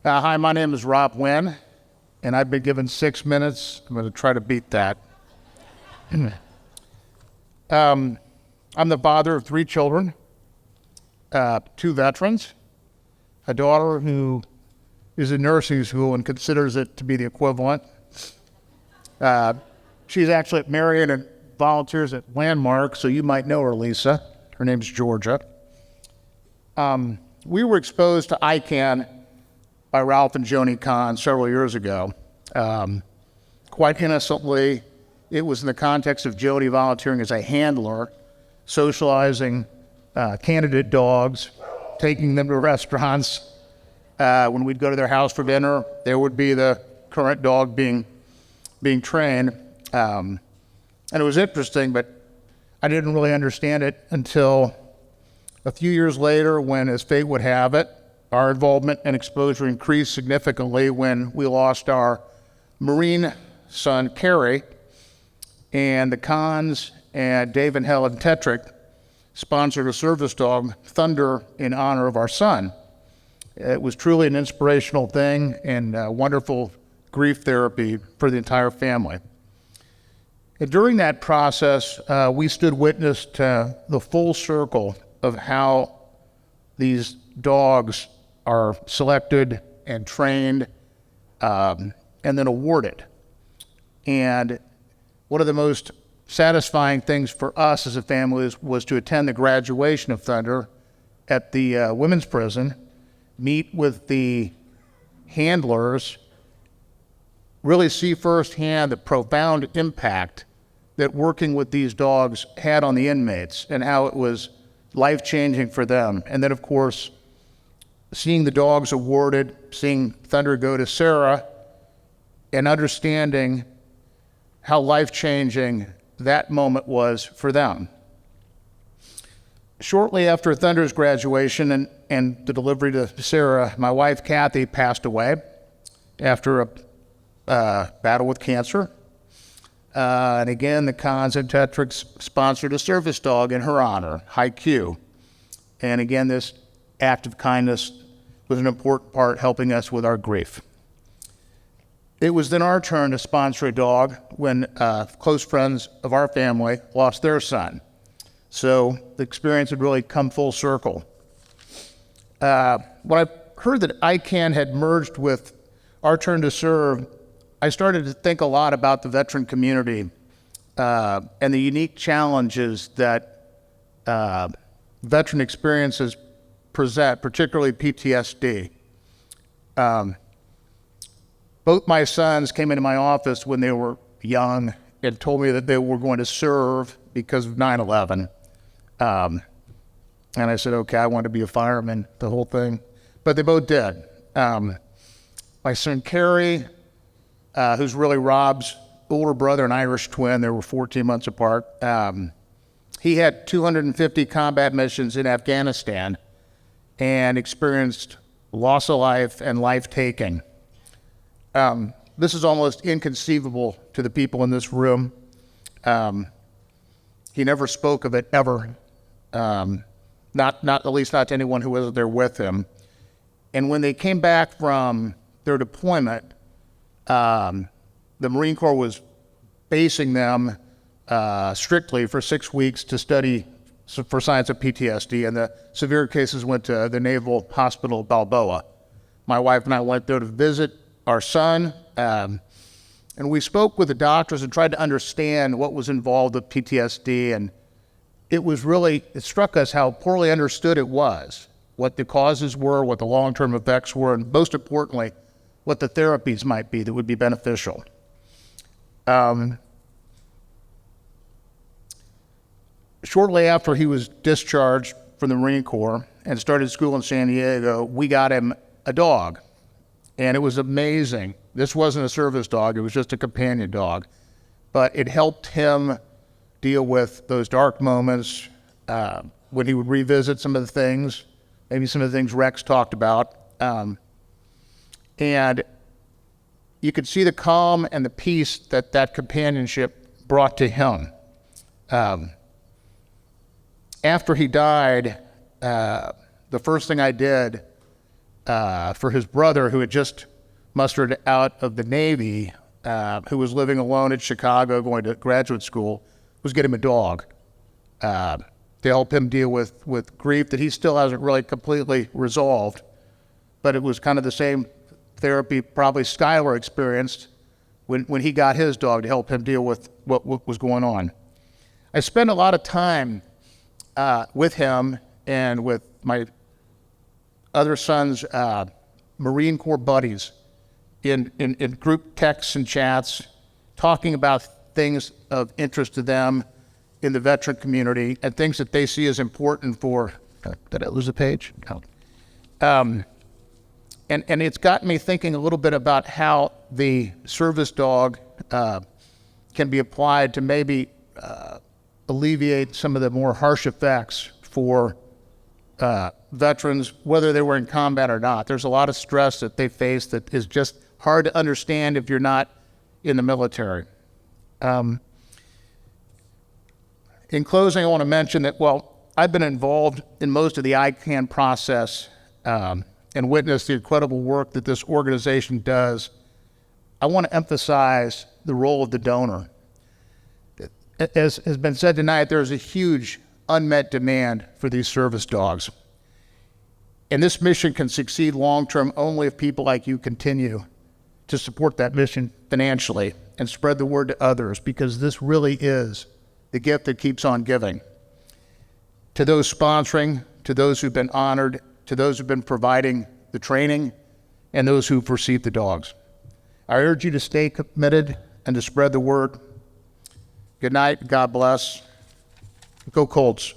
Hi, my name is Wynne, and I've been given 6 minutes. I'm going to try to beat that. I'm the father of 3 children, 2 veterans, a daughter who is in nursing school and considers it to be the equivalent. She's actually at Marion and volunteers at Landmark, so you might know her, Lisa. Her name's Georgia. We were exposed to ICAN by Ralph and Joni Kahn several years ago. Quite innocently, it was in the context of Joni volunteering as a handler, socializing candidate dogs, taking them to restaurants. When we'd go to their house for dinner, there would be the current dog being trained. And it was interesting, but I didn't really understand it until a few years later when, as fate would have it, our involvement and exposure increased significantly when we lost our Marine son, Carrie, and the Kahns and Dave and Helen Tetrick sponsored a service dog, Thunder, in honor of our son. It was truly an inspirational thing and wonderful grief therapy for the entire family. And during that process, we stood witness to the full circle of how these dogs are selected and trained and then awarded. And one of the most satisfying things for us as a family was to attend the graduation of Thunder at the women's prison, meet with the handlers, really see firsthand the profound impact that working with these dogs had on the inmates and how it was life-changing for them. And then, of course, seeing the dogs awarded, seeing Thunder go to Sarah, and understanding how life-changing that moment was for them. Shortly after Thunder's graduation and the delivery to Sarah, my wife, Kathy, passed away after a battle with cancer. And again, the Kahns and Tetricks sponsored a service dog in her honor, High Q. And again, this act of kindness was an important part helping us with our grief. It was then our turn to sponsor a dog when close friends of our family lost their son. So the experience had really come full circle. When I heard that ICAN had merged with Our Turn to Serve, I started to think a lot about the veteran community and the unique challenges that veteran experiences present, particularly PTSD. Both my sons came into my office when they were young and told me that they were going to serve because of 9/11. And I said, okay, I want to be a fireman, the whole thing. But they both did. My son, Kerry, who's really Rob's older brother, an Irish twin, they were 14 months apart. He had 250 combat missions in Afghanistan and experienced loss of life and life-taking. This is almost inconceivable to the people in this room. He never spoke of it ever, not at least not to anyone who wasn't there with him. And when they came back from their deployment, the Marine Corps was basing them strictly for 6 weeks to study for signs of PTSD, and the severe cases went to the Naval Hospital Balboa. My wife and I went there to visit our son, and we spoke with the doctors and tried to understand what was involved with PTSD, and it struck us how poorly understood it was, what the causes were, what the long-term effects were, and most importantly, what the therapies might be that would be beneficial. Shortly after he was discharged from the Marine Corps and started school in San Diego, we got him a dog, and it was amazing. This wasn't a service dog, it was just a companion dog, but it helped him deal with those dark moments when he would revisit some of the things, maybe some of the things Rex talked about. And you could see the calm and the peace that companionship brought to him. After he died, the first thing I did for his brother who had just mustered out of the Navy, who was living alone in Chicago going to graduate school, was get him a dog to help him deal with grief that he still hasn't really completely resolved. But it was kind of the same therapy probably Skylar experienced when he got his dog to help him deal with what was going on. I spent a lot of time with him and with my other son's Marine Corps buddies in group texts and chats, talking about things of interest to them in the veteran community and things that they see as important for, did I lose a page? No. And it's got me thinking a little bit about how the service dog can be applied to maybe alleviate some of the more harsh effects for veterans, whether they were in combat or not. There's a lot of stress that they face that is just hard to understand if you're not in the military. In closing, I want to mention that, well, I've been involved in most of the ICAN process and witnessed the incredible work that this organization does. I want to emphasize the role of the donor. As has been said tonight, there's a huge unmet demand for these service dogs. And this mission can succeed long-term only if people like you continue to support that mission financially and spread the word to others, because this really is the gift that keeps on giving. To those sponsoring, to those who've been honored, to those who've been providing the training, and those who've received the dogs, I urge you to stay committed and to spread the word. Good night. God bless. Go Colts.